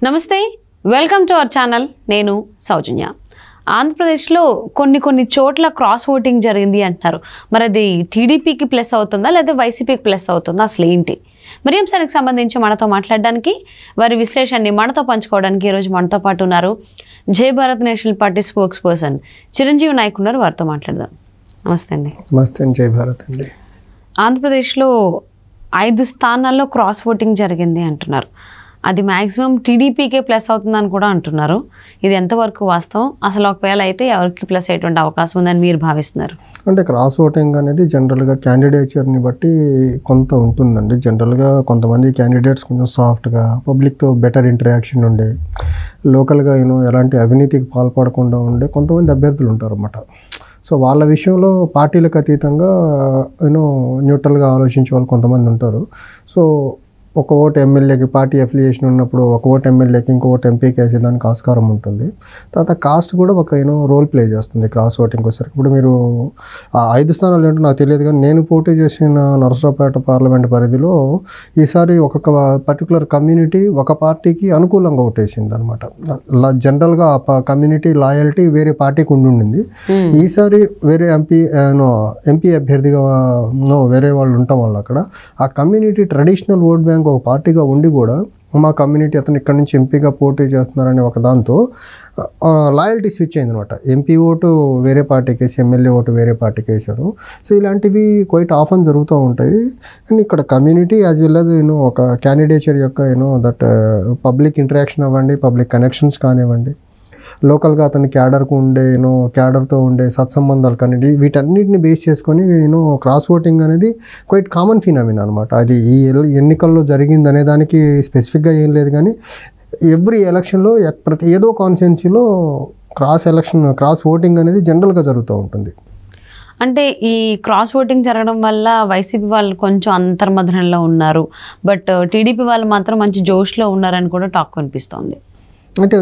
నమస్తే, welcome to our channel. నేను సౌజన్య. ఆంధ్రప్రదేశ్లో కొన్ని చోట్ల క్రాస్ ఓటింగ్ జరిగింది అంటున్నారు. మరి అది టీడీపీకి ప్లస్ అవుతుందా లేదా వైసీపీకి ప్లస్ అవుతుందా, అసలు ఏంటి? మరి అంశానికి సంబంధించి మనతో మాట్లాడడానికి, వారి విశ్లేషణని మనతో పంచుకోవడానికి ఈరోజు మనతో పాటు ఉన్నారు Jai Bharat national party spokesperson Chiranjeevi Nayak ఉన్నారు. వారితో మాట్లాడదాం. నమస్తే అండి. నమస్తే. జై భారత్ అండి. ఆంధ్రప్రదేశ్లో 5 స్థానాల్లో క్రాస్ ఓటింగ్ జరిగింది అంటున్నారు. అది మ్యాక్సిమం టీడీపీకే ప్లస్ అవుతుందని కూడా అంటున్నారు. ఇది ఎంతవరకు వాస్తవం? అసలు ఒకవేళ అయితే ఎవరికి ప్లస్ అయ్యేటువంటి అవకాశం ఉందని మీరు భావిస్తున్నారు? అంటే క్రాస్ ఓటింగ్ అనేది జనరల్గా క్యాండిడేచర్ని బట్టి కొంత ఉంటుందండి. జనరల్గా కొంతమంది క్యాండిడేట్స్ కొంచెం సాఫ్ట్గా, పబ్లిక్తో బెటర్ ఇంటరాక్షన్ ఉండే, లోకల్గా ఎలాంటి అవినీతికి పాల్పడకుండా ఉండే కొంతమంది అభ్యర్థులు ఉంటారు అన్నమాట. సో వాళ్ళ విషయంలో పార్టీలకు అతీతంగా న్యూట్రల్గా ఆలోచించే వాళ్ళు కొంతమంది ఉంటారు. సో ఒక ఓటు ఎమ్మెల్యేకి పార్టీ అఫిలియేషన్ ఉన్నప్పుడు ఒక ఓటు ఎమ్మెల్యేకి ఇంకో ఓటు ఎంపీకి వేసేదానికి ఆస్కారం ఉంటుంది. తర్వాత కాస్ట్ కూడా ఒక రోల్ ప్లే చేస్తుంది క్రాస్ ఓటింగ్ వచ్చేసరికి. ఇప్పుడు మీరు ఆ 5 స్థానాలు ఏంటో నాకు తెలియదు, కానీ నేను పోటీ చేసిన నరసరావుపేట పార్లమెంట్ పరిధిలో ఈసారి ఒక్కొక్క పర్టికులర్ కమ్యూనిటీ ఒక పార్టీకి అనుకూలంగా ఓటేసింది అనమాట. జనరల్గా ఆ కమ్యూనిటీ లాయల్టీ వేరే పార్టీకి ఉండింది. ఈసారి వేరే ఎంపీ అభ్యర్థిగా వేరే వాళ్ళు ఉండటం వల్ల అక్కడ ఆ కమ్యూనిటీ ట్రెడిషనల్ ఓట్ బ్యాంక్ ఒక పార్టీగా ఉండి కూడా మా కమ్యూనిటీ అతను ఇక్కడ నుంచి ఎంపీగా పోటీ చేస్తున్నారని ఒక దాంతో లాయల్టీ స్విచ్ అయింది అనమాట. ఎంపీ ఓటు వేరే పార్టీకి వేసి ఎమ్మెల్యే ఓటు వేరే పార్టీకి వేశారు. సో ఇలాంటివి క్వైట్ ఆఫన్ జరుగుతూ ఉంటాయి. అండ్ ఇక్కడ కమ్యూనిటీ యాజ్ వెల్ యాజ్ ఒక క్యాండిడేచర్ యొక్క దట్ పబ్లిక్ ఇంటరాక్షన్ అవ్వండి, పబ్లిక్ కనెక్షన్స్ కానివ్వండి, లోకల్గా అతని క్యాడర్కు ఉండే క్యాడర్తో ఉండే సత్సంబంధాలు కానీ వీటన్నిటిని బేస్ చేసుకొని క్రాస్ ఓటింగ్ అనేది క్వైట్ కామన్ ఫినామినా అనమాట. అది ఈ ఎన్నికల్లో జరిగింది అనే దానికి స్పెసిఫిక్గా ఏం లేదు, కానీ ఎవ్రీ ఎలక్షన్లో ప్రతి ఏదో కాన్స్టిట్యున్సీలో క్రాస్ ఓటింగ్ అనేది జనరల్గా జరుగుతూ ఉంటుంది. అంటే ఈ క్రాస్ ఓటింగ్ జరగడం వల్ల వైసీపీ వాళ్ళు కొంచెం అంతర్మథనంలో ఉన్నారు, బట్ టీడీపీ వాళ్ళు మాత్రం మంచి జోష్లో ఉన్నారని కూడా టాక్ కనిపిస్తోంది. అంటే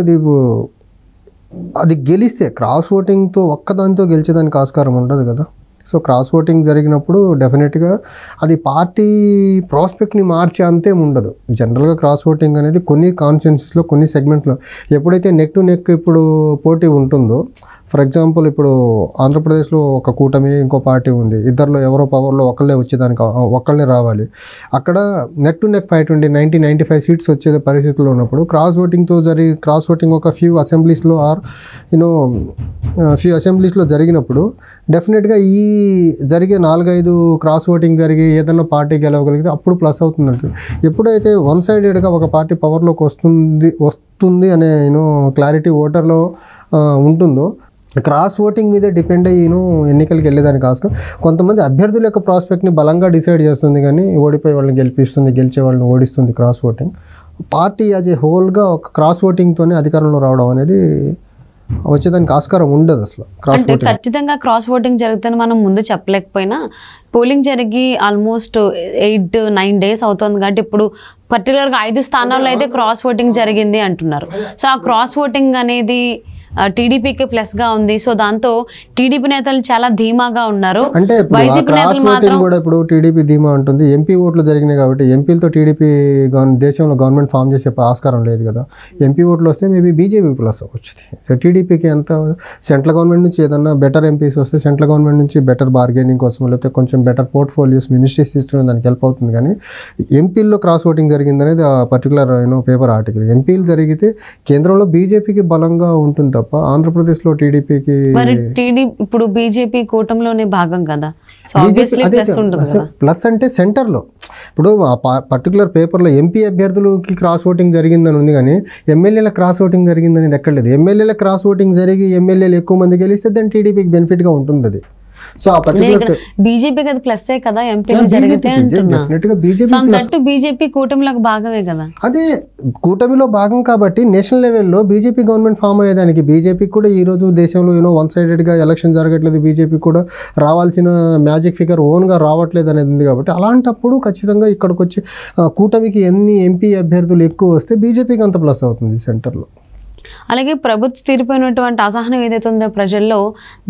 అది గెలిస్తే క్రాస్ ఓటింగ్తో ఒక్కదానితో గెలిచేదానికి ఆస్కారం ఉండదు కదా. సో క్రాస్ ఓటింగ్ జరిగినప్పుడు డెఫినెట్గా అది పార్టీ ప్రాస్పెక్ట్ని మార్చే అంతేం ఉండదు. జనరల్గా క్రాస్ ఓటింగ్ అనేది కొన్ని కాన్స్టిట్యున్సీస్లో కొన్ని సెగ్మెంట్లో ఎప్పుడైతే నెక్ టు నెక్ ఇప్పుడు పోటీ ఉంటుందో, ఫర్ ఎగ్జాంపుల్ ఇప్పుడు ఆంధ్రప్రదేశ్లో ఒక కూటమి ఇంకో పార్టీ ఉంది, ఇద్దరిలో ఎవరో పవర్లో ఒకళ్ళే రావాలి, అక్కడ నెక్ టు నెక్ ఫైట్ ఉండి 90-95 సీట్స్ వచ్చే పరిస్థితుల్లో ఉన్నప్పుడు క్రాస్ ఓటింగ్ ఒక ఫ్యూ అసెంబ్లీస్లో జరిగినప్పుడు డెఫినెట్గా ఈ జరిగే 4-5 క్రాస్ ఓటింగ్ జరిగి ఏదన్నా పార్టీ గెలవగలిగితే అప్పుడు ప్లస్ అవుతుంది. ఎప్పుడైతే వన్ సైడెడ్గా ఒక పార్టీ పవర్లోకి వస్తుంది అనే క్లారిటీ ఓటర్లో ఉంటుందో, క్రాస్ ఓటింగ్ మీద డిపెండ్ అయ్యి ఎన్నికలకు వెళ్ళేదానికి ఆస్కారం. కొంతమంది అభ్యర్థుల యొక్క ప్రాస్పెక్ట్ని బలంగా డిసైడ్ చేస్తుంది, కానీ ఓడిపోయే వాళ్ళని గెలిపిస్తుంది, గెలిచే వాళ్ళని ఓడిస్తుంది cross voting. Party as a హోల్గా ఒక క్రాస్ ఓటింగ్తోనే అధికారంలో రావడం అనేది వచ్చేదానికి ఆస్కారం ఉండదు అసలు. అంటే ఖచ్చితంగా క్రాస్ ఓటింగ్ జరుగుతుందని మనం ముందు చెప్పలేకపోయినా, పోలింగ్ జరిగి ఆల్మోస్ట్ 8-9 డేస్ అవుతుంది కాబట్టి ఇప్పుడు పర్టికులర్గా 5 స్థానాల్లో అయితే క్రాస్ ఓటింగ్ జరిగింది అంటున్నారు. సో ఆ క్రాస్ ఓటింగ్ అనేది టీడీపీకి ప్లస్ గా ఉంది. సో దాంతో టీడీపీ నేతలు చాలా ధీమాగా ఉన్నారు. అంటే కూడా ఇప్పుడు టీడీపీ ధీమా ఉంటుంది. ఎంపీ ఓట్లు జరిగినాయి కాబట్టి ఎంపీలతో టీడీపీ దేశంలో గవర్నమెంట్ ఫామ్ చేసే ఆస్కారం లేదు కదా. ఎంపీ ఓట్లు వస్తే మేబీ బీజేపీ ప్లస్ వచ్చింది. టీడీపీకి ఎంత సెంట్రల్ గవర్నమెంట్ నుంచి ఏదన్నా బెటర్ ఎంపీస్ వస్తే సెంట్రల్ గవర్నమెంట్ నుంచి బెటర్ బార్గెనింగ్ కోసం లేకపోతే కొంచెం బెటర్ పోర్ట్ఫోలియోస్ మినిస్ట్రీస్ తీసుకునే దానికి హెల్ప్ అవుతుంది. కానీ ఎంపీల్లో క్రాస్ ఓటింగ్ జరిగింది అనేది ఆ పర్టికులర్ పేపర్ ఆర్టికల్. ఎంపీలు జరిగితే కేంద్రంలో బీజేపీకి బలంగా ఉంటుంది తప్ప ఆంధ్రప్రదేశ్లో టీడీపీకి. ఇప్పుడు బీజేపీ కూటమిలోనే భాగం కదా. ప్లస్ అంటే సెంటర్లో ఇప్పుడు పర్టికులర్ పేపర్లో ఎంపీ అభ్యర్థులకి క్రాస్ ఓటింగ్ జరిగిందని ఉంది, కానీ ఎమ్మెల్యేల క్రాస్ ఓటింగ్ జరిగిందనేది ఎక్కడ లేదు. ఎమ్మెల్యేల క్రాస్ ఓటింగ్ జరిగి ఎమ్మెల్యేలు ఎక్కువ మంది గెలిస్తే దాన్ని టీడీపీకి బెనిఫిట్గా ఉంటుంది అది. సో ఆ పర్టికులర్ బీజేపీ కదా ప్లస్ కదా, బీజేపీ కూటమిలోకి భాగమే కదా. అదే కూటమిలో భాగం కాబట్టి నేషనల్ లెవెల్లో బీజేపీ గవర్నమెంట్ ఫామ్ అయ్యేదానికి బీజేపీకి కూడా ఈ రోజు దేశంలో వన్ సైడెడ్గా ఎలక్షన్ జరగట్లేదు, బీజేపీ కూడా రావాల్సిన మ్యాజిక్ ఫిగర్ ఓన్గా రావట్లేదు అనేది ఉంది. కాబట్టి అలాంటప్పుడు ఖచ్చితంగా ఇక్కడికి వచ్చి కూటమికి ఎన్ని ఎంపీ అభ్యర్థులు ఎక్కువ వస్తే బీజేపీకి అంత ప్లస్ అవుతుంది సెంటర్లో. అలాగే ప్రభుత్వ తీరిపోయినటువంటి అసహనం ఏదైతే ఉందో ప్రజల్లో,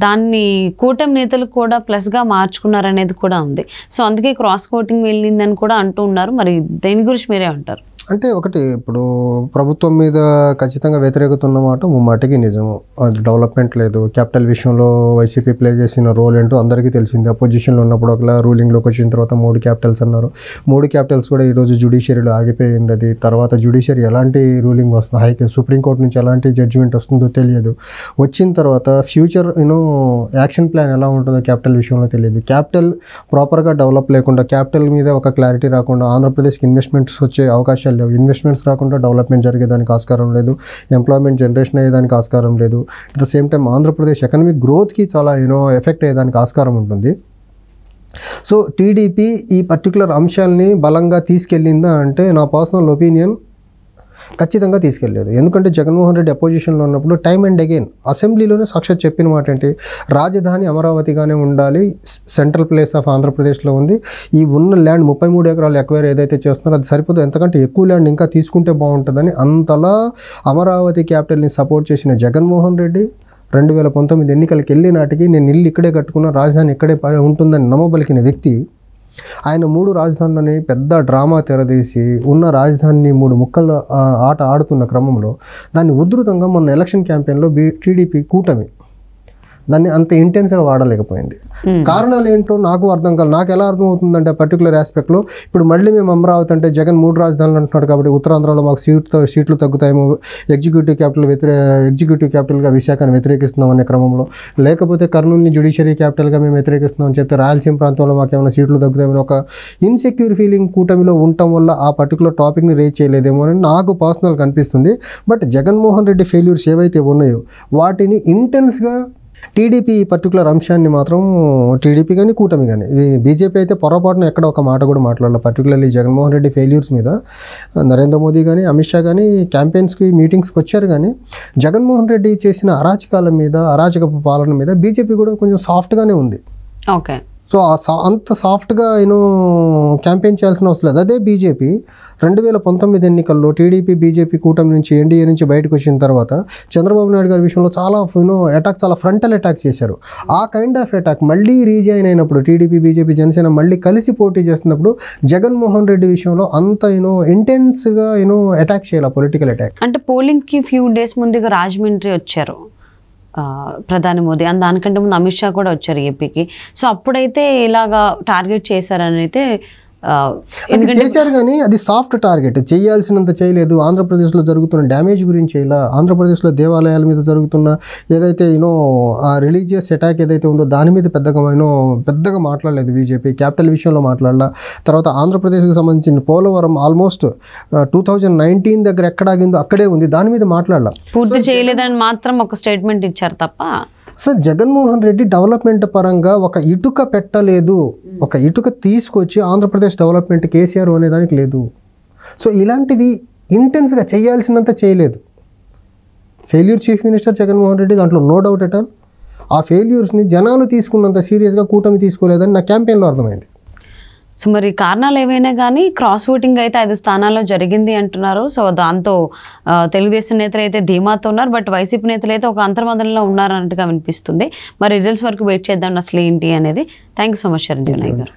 దాన్ని కూటమి నేతలు కూడా ప్లస్గా మార్చుకున్నారనేది కూడా ఉంది. సో అందుకే క్రాస్ ఓటింగ్ వెళ్ళిందని కూడా అంటూ ఉన్నారు. మరి దేని గురించి మీరే అంటారు? అంటే ఒకటి ఇప్పుడు ప్రభుత్వం మీద ఖచ్చితంగా వ్యతిరేకత ఉన్నమాట ముమ్మాటికి నిజము. అది డెవలప్మెంట్ లేదు. క్యాపిటల్ విషయంలో వైసీపీ ప్లే చేసిన రోల్ ఏంటో అందరికీ తెలిసింది. అపోజిషన్లో ఉన్నప్పుడు ఒకలా రూలింగ్లోకి వచ్చిన తర్వాత 3 క్యాపిటల్స్ అన్నారు. 3 క్యాపిటల్స్ కూడా ఈరోజు జ్యుడిషియరీలో ఆగిపోయింది. అది తర్వాత జ్యుడిషియరీ ఎలాంటి రూలింగ్ వస్తుంది, సుప్రీంకోర్టు నుంచి ఎలాంటి జడ్జిమెంట్ వస్తుందో తెలియదు. వచ్చిన తర్వాత ఫ్యూచర్ యాక్షన్ ప్లాన్ ఎలా ఉంటుందో క్యాపిటల్ విషయంలో తెలియదు. క్యాపిటల్ ప్రాపర్గా డెవలప్ లేకుండా, క్యాపిటల్ మీద ఒక క్లారిటీ రాకుండా ఆంధ్రప్రదేశ్కి ఇన్వెస్ట్మెంట్స్ వచ్చే అవకాశాలు లేవు. ఇన్వెస్ట్మెంట్స్ రాకుండా డెవలప్మెంట్ జరిగేదానికి ఆస్కారం లేదు. ఎంప్లాయ్మెంట్ జనరేషన్ అయ్యేదానికి ఆస్కారం లేదు. At the same time Andhra Pradesh economic గ్రోత్కి చాలా ఎఫెక్ట్ అయ్యేదానికి ఆస్కారం ఉంటుంది. సో టీడీపీ ఈ పర్టికులర్ అంశాలని బలంగా తీసుకెళ్ళిందా అంటే నా పర్సనల్ ఒపీనియన్ ఖచ్చితంగా తీసుకెళ్ళలేదు. ఎందుకంటే జగన్మోహన్ రెడ్డి అపోజిషన్లో ఉన్నప్పుడు టైమ్ అండ్ అగైన్ అసెంబ్లీలోనే సాక్షాత్ చెప్పిన మాట ఏంటి, రాజధాని అమరావతిగానే ఉండాలి, సెంట్రల్ ప్లేస్ ఆఫ్ ఆంధ్రప్రదేశ్లో ఉంది, ఈ ఉన్న ల్యాండ్ 33 ఎకరాలు ఎక్వైర్ ఏదైతే చేస్తున్నారో అది సరిపోదు, ఎంతకంటే ఎక్కువ ల్యాండ్ ఇంకా తీసుకుంటే బాగుంటుందని అంతలా అమరావతి క్యాపిటల్ని సపోర్ట్ చేసిన జగన్మోహన్ రెడ్డి 2019 ఎన్నికలకు వెళ్ళి నాటికి నేను ఇల్లు ఇక్కడే కట్టుకున్న, రాజధాని ఇక్కడే ఉంటుందని నమ్మబలికిన వ్యక్తి ఆయన 3 రాజధానులని పెద్ద డ్రామా తెరదీసి ఉన్న రాజధానిని 3 ముక్కల ఆట ఆడుతున్న క్రమంలో దాన్ని ఉధృతంగా మొన్న ఎలక్షన్ క్యాంపెయిన్లో టీడీపీ కూటమి దాన్ని అంత ఇంటెన్స్గా వాడలేకపోయింది. కారణాలు ఏంటో నాకు అర్థం కాదు. నాకు ఎలా అర్థం అవుతుందంటే పర్టికులర్ ఆస్పెక్ట్లో ఇప్పుడు మళ్ళీ మేము అమరావతి అంటే జగన్ 3 రాజధానులు అంటున్నాడు కాబట్టి ఉత్తరాంధ్రలో మాకు సీట్లు తగ్గుతాయేమో, ఎగ్జిక్యూటివ్ క్యాపిటల్గా విశాఖను వ్యతిరేకిస్తున్నాం అనే క్రమంలో, లేకపోతే కర్నూలుని జ్యుడిషియరీ క్యాపిటల్గా మేము వ్యతిరేకిస్తున్నాం అని చెప్తే రాయలసీమ ప్రాంతంలో మాకు ఏమైనా సీట్లు తగ్గుతాయేమో ఒక ఇన్సెక్యూర్ ఫీలింగ్ కూటమిలో ఉండటం వల్ల ఆ పర్టికులర్ టాపిక్ని రేజ్ చేయలేదేమో అని నాకు పర్సనల్గా అనిపిస్తుంది. బట్ జగన్మోహన్ రెడ్డి ఫెయిల్యూర్స్ ఏవైతే ఉన్నాయో వాటిని ఇంటెన్స్గా టీడీపీ ఈ పర్టికులర్ అంశాన్ని మాత్రం టీడీపీ కానీ కూటమి కానీ, బీజేపీ అయితే పొరపాటున ఎక్కడ ఒక మాట కూడా మాట్లాడాలి. పర్టికులర్లీ జగన్మోహన్ రెడ్డి ఫెయిల్యూర్స్ మీద నరేంద్ర మోదీ కానీ అమిత్ షా కానీ క్యాంపెయిన్స్కి మీటింగ్స్కి వచ్చారు. కానీ జగన్మోహన్ రెడ్డి చేసిన అరాచకాల మీద, అరాచక పాలన మీద బీజేపీ కూడా కొంచెం సాఫ్ట్గానే ఉంది. ఓకే. సో అంత సాఫ్ట్గా క్యాంపెయిన్ చేయాల్సిన అవసరం లేదు. అదే బీజేపీ 2019 ఎన్నికల్లో టీడీపీ బీజేపీ కూటమి నుంచి ఎన్డీఏ నుంచి బయటకు వచ్చిన తర్వాత చంద్రబాబు నాయుడు గారి విషయంలో చాలా అటాక్, చాలా ఫ్రంటల్ అటాక్ చేశారు. ఆ కైండ్ ఆఫ్ అటాక్ మళ్ళీ రీజాయిన్ అయినప్పుడు టీడీపీ బీజేపీ జనసేన మళ్ళీ కలిసి పోటీ చేస్తున్నప్పుడు జగన్మోహన్ రెడ్డి విషయంలో అంత ఇంటెన్స్గా అటాక్ చేయాలి, పొలిటికల్ అటాక్. అంటే పోలింగ్కి ఫ్యూ డేస్ ముందుగా రాజమండ్రి వచ్చారు ప్రధాని మోదీ, అండ్ దానికంటే ముందు అమిత్ షా కూడా వచ్చారు ఏపీకి. సో అప్పుడైతే ఇలాగా టార్గెట్ చేశారని అయితే చేశారు. కానీ అది సాఫ్ట్ టార్గెట్, చేయాల్సినంత చేయలేదు. ఆంధ్రప్రదేశ్లో జరుగుతున్న డ్యామేజ్ గురించి ఇలా, ఆంధ్రప్రదేశ్లో దేవాలయాల మీద జరుగుతున్న ఏదైతే ఆ రిలీజియస్ అటాక్ ఏదైతే ఉందో దాని మీద పెద్దగా మాట్లాడలేదు బీజేపీ. క్యాపిటల్ విషయంలో మాట్లాడాల. తర్వాత ఆంధ్రప్రదేశ్కి సంబంధించిన పోలవరం ఆల్మోస్ట్ 2019 దగ్గర ఎక్కడ ఆగిందో అక్కడే ఉంది, దాని మీద మాట్లాడాల. పూర్తి చేయలేదని మాత్రం ఒక స్టేట్మెంట్ ఇచ్చారు తప్ప. సార్ జగన్మోహన్ రెడ్డి డెవలప్మెంట్ పరంగా ఒక ఇటుక పెట్టలేదు, ఒక ఇటుక తీసుకొచ్చి ఆంధ్రప్రదేశ్ డెవలప్మెంట్ కేసీఆర్ అనేదానికి లేదు. సో ఇలాంటివి ఇంటెన్స్గా చేయాల్సినంత చేయలేదు. Failure chief minister Jaganmohan Reddy, దాంట్లో నో డౌట్ ఎట్ ఆల్. ఆ ఫెయిల్యూర్స్ని జనాలు తీసుకున్నంత సీరియస్గా కూటమి తీసుకోలేదని నా క్యాంపెయిన్లో అర్థమైంది. సో మరి కారణాలు ఏవైనా కానీ క్రాస్ ఓటింగ్ అయితే 5 స్థానాల్లో జరిగింది అంటున్నారు. సో దాంతో తెలుగుదేశం నేతలు అయితే ధీమాతో ఉన్నారు, బట్ వైసీపీ నేతలు అయితే ఒక అంతర్మదనలో ఉన్నారన్నట్టుగా వినిపిస్తుంది. మరి రిజల్ట్స్ వరకు వెయిట్ చేద్దాం అసలు ఏంటి అనేది. Thank you so much Chiranjeevi Nayak గారు.